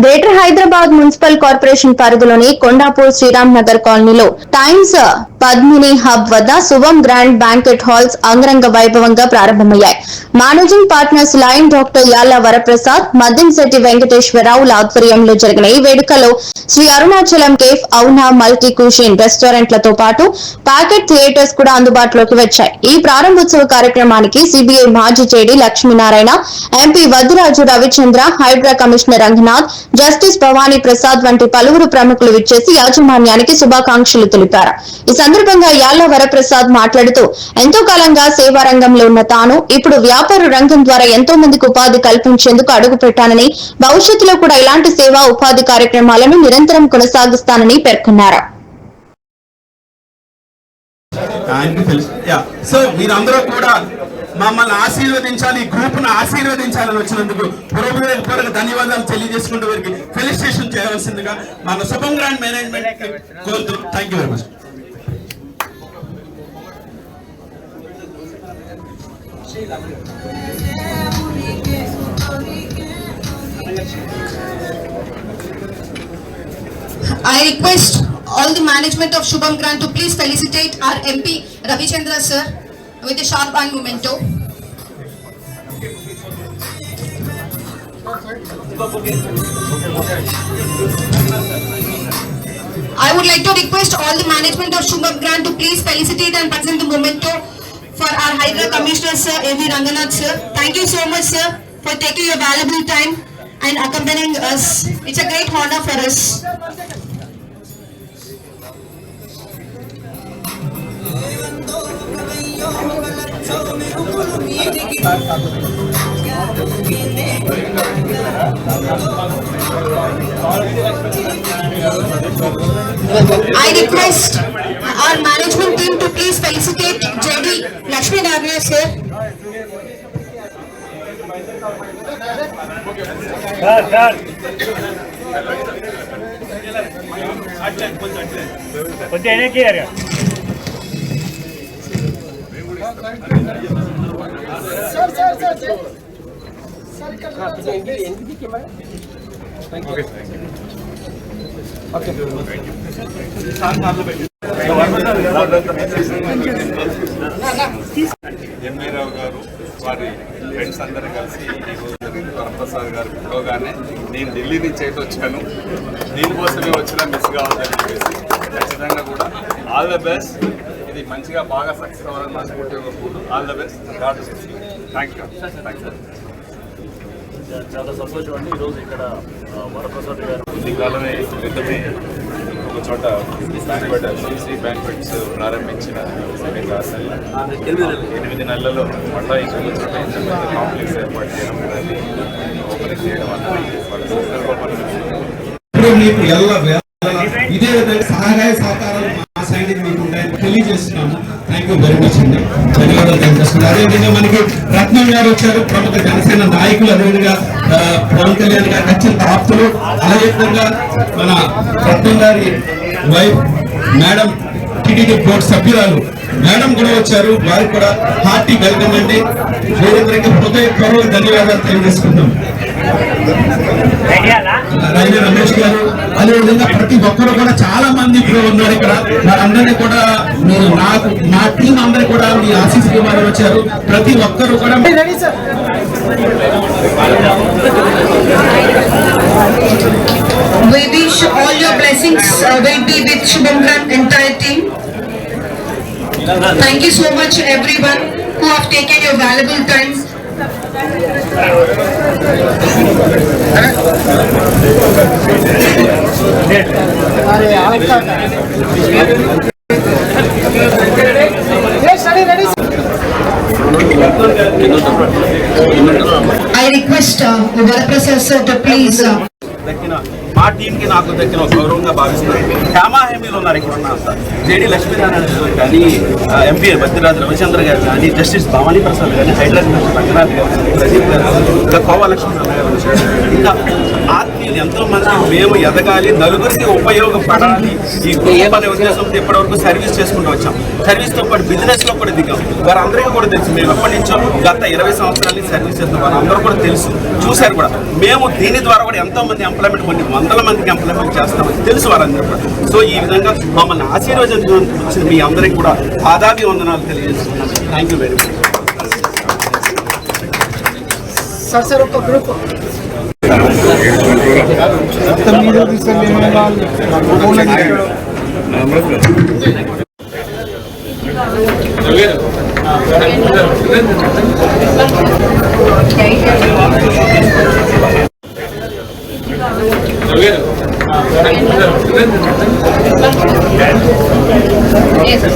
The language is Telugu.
గ్రేటర్ హైదరాబాద్ మున్సిపల్ కార్పొరేషన్ పరిధిలోని కొండాపూర్ శ్రీరామ్ నగర్ కాలనీలో టైమ్స్ పద్మిని హబ్ వద్ద శుభం గ్రాండ్ బ్యాంకెట్ హాల్స్ అంగరంగ వైభవంగా ప్రారంభమయ్యాయి. Managing partners lion doctor Yalla Varaprasad, Maddinsetti వెంకటేశ్వరరావుల ఆధ్వర్యంలో జరిగిన ఈ వేడుకలో శ్రీ అరుణాచలం కేఫ్, అవునా మల్టీ కుషిన్ రెస్టారెంట్లతో పాటు ప్యాకెట్ థియేటర్స్ కూడా అందుబాటులోకి వచ్చాయి. ఈ ప్రారంభోత్సవ కార్యక్రమానికి సిబిఐ మాజీ JD Lakshminarayana, MP Vaddiraju Ravichandra, Hydraa commissioner Ranganath, justice Bhavani Prasad వంటి పలువురు ప్రముఖులు విచ్చేసి యాజమాన్యానికి శుభాకాంక్షలు తెలిపారు. ఈ సందర్భంగా యాళ్ల వరప్రసాద్ మాట్లాడుతూ ఎంతో కాలంగా సేవా రంగంలో ఉన్న తాను ఇప్పుడు వ్యాపార రంగం ద్వారా ఎంతో మందికి ఉపాధి కల్పించేందుకు అడుగు పెట్టానని, భవిష్యత్తులో కూడా ఇలాంటి సేవా ఉపాధి కార్యక్రమాలను నిరంతరం కొనసాగిస్తానని పేర్కొన్నారు. మమ్మల్ని ఆశీర్వదించాలి, ఈ గ్రూప్ ను ఆశీర్వదించాలని వచ్చినందుకు పూర్వక ధన్యవాదాలు తెలియజేసుకుంటూ వారికి ఫెలిసిటేషన్ చేయవలసిందిగా మన శుభం గ్రాండ్ మేనేజ్మెంట్ కోరుతున్నాం. Thank you very much. I request all the management of Shubham Grant to please felicitate our MP Ravichandra sir with a sharp and memento. I would like to request all the management of Shubham Grant to please felicitate and present the memento for our Hydra Commissioner sir A.V. Ranganath sir. Thank you so much sir for taking your valuable time and accompanying us. It's a great honor for us. I request our management team to please felicitate JD Lakshmi Narayana sir. ఎంఏరావు గారు వారి ఫ్రెండ్స్ అందరూ కలిసి వరప్రసాద్ గారు పిలవగానే నేను ఢిల్లీ నుంచి అయితే వచ్చాను, దీనికోసమే వచ్చినా మిస్ కావద్దని చెప్పేసి ఖచ్చితంగా కూడా ఆల్ ద బెస్ట్. ఇది మంచిగా బాగా సక్సెస్ అవ్వాలని మనస్ఫూర్తిగా all the best. Thank you. చాలా సంతోషం అండి. ఈరోజు ఇక్కడ వరప్రసాద్ గారు కొద్ది కాలమే క్రితమే ఒక చోట శ్రీ బ్యాంక్వెట్స్ ప్రారంభించిన 8 నెలలలో మళ్ళా ఇంకొక చోట కాంప్లెక్స్ ఏర్పాటు చేయడం, ఓపెనింగ్ చేయడం అన్నది వాళ్ళ ఇదే విధంగా సహాయ సహకారాలు మా సైడ్ మీకు ఉంటాయని తెలియజేస్తున్నాము. థ్యాంక్ యూ వెరీ మచ్ అండి, ధన్యవాదాలు తెలియజేస్తున్నాను. అదేవిధంగా మనకి రత్నం గారు వచ్చారు, ప్రముఖ జనసేన నాయకులు, అదేవిధంగా పవన్ కళ్యాణ్ గారు అత్యంత ఆప్తులు. అదేవిధంగా మన రత్నం గారి వైఫ్ మేడం టీటీడీ బోర్డు సభ్యురాలు మేడం కూడా వచ్చారు, వారికి కూడా హార్టీ వెల్కమ్ అండి. వీరందరికీ హృదయపూర్వక ధన్యవాదాలు తెలియజేసుకుంటాం. రైనా రమేష్ గారు, అదేవిధంగా ప్రతి ఒక్కరు కూడా చాలా మంది ఇప్పుడు ఉన్నారు ఇక్కడ. వారందరినీ కూడా మీరు నా టీం అందరూ కూడా మీ ఆశీస్సులు ఇవ్వాలని వచ్చారు. ప్రతి ఒక్కరు కూడా We wish all your blessings will be with Shubham Grant entire team. Thank you so much everyone who have taken your valuable time. I request Varaprasad sir to please మా టీంకి నాకు దక్కిన ఒక గౌరవంగా భావిస్తున్నాను. హేమీలు ఉన్నారు ఇక్కడ ఉన్న అంతా, జేడి లక్ష్మీనారాయణ గారు కానీ, ఎంపీ బద్దిరాజు రవిచంద్ర గారు కానీ, జస్టిస్ భవానీ ప్రసాద్ కానీ, హైదరాబాద్ రంగనాథ్ గారు, ప్రదీప్ గారు, ఇంకా కోవా లక్ష్మీనారాయణ గారు, ఇంకా ఆత్మీయులు ఎంతో మంది మేము ఎదగాలి, నలుగురికి ఉపయోగపడాలి ఈ గ్రూప్ అనే ఉద్దేశంతో ఇప్పటివరకు సర్వీస్ చేసుకుంటూ వచ్చాం. సర్వీస్తో పాటు బిజినెస్ లో కూడా దిగాం. వారందరికీ కూడా తెలుసు, మేము ఎప్పటి నుంచో గత 20 సంవత్సరాలు సర్వీస్ చేస్తున్నాం. వారందరూ కూడా తెలుసు, చూశారు కూడా. మేము దీని ద్వారా కూడా ఎంతో మంది ఎంప్లాయ్మెంట్, కొన్ని వందల మందికి ఎంప్లాయ్మెంట్ చేస్తామని తెలుసు వారందరూ కూడా. సో ఈ విధంగా మమ్మల్ని ఆశీర్వదించిన మీ అందరికీ కూడా పాదాభివందనాలు తెలియజేస్తున్నాను. Thank you very much. Sir ఒక గ్రూప్ Yes.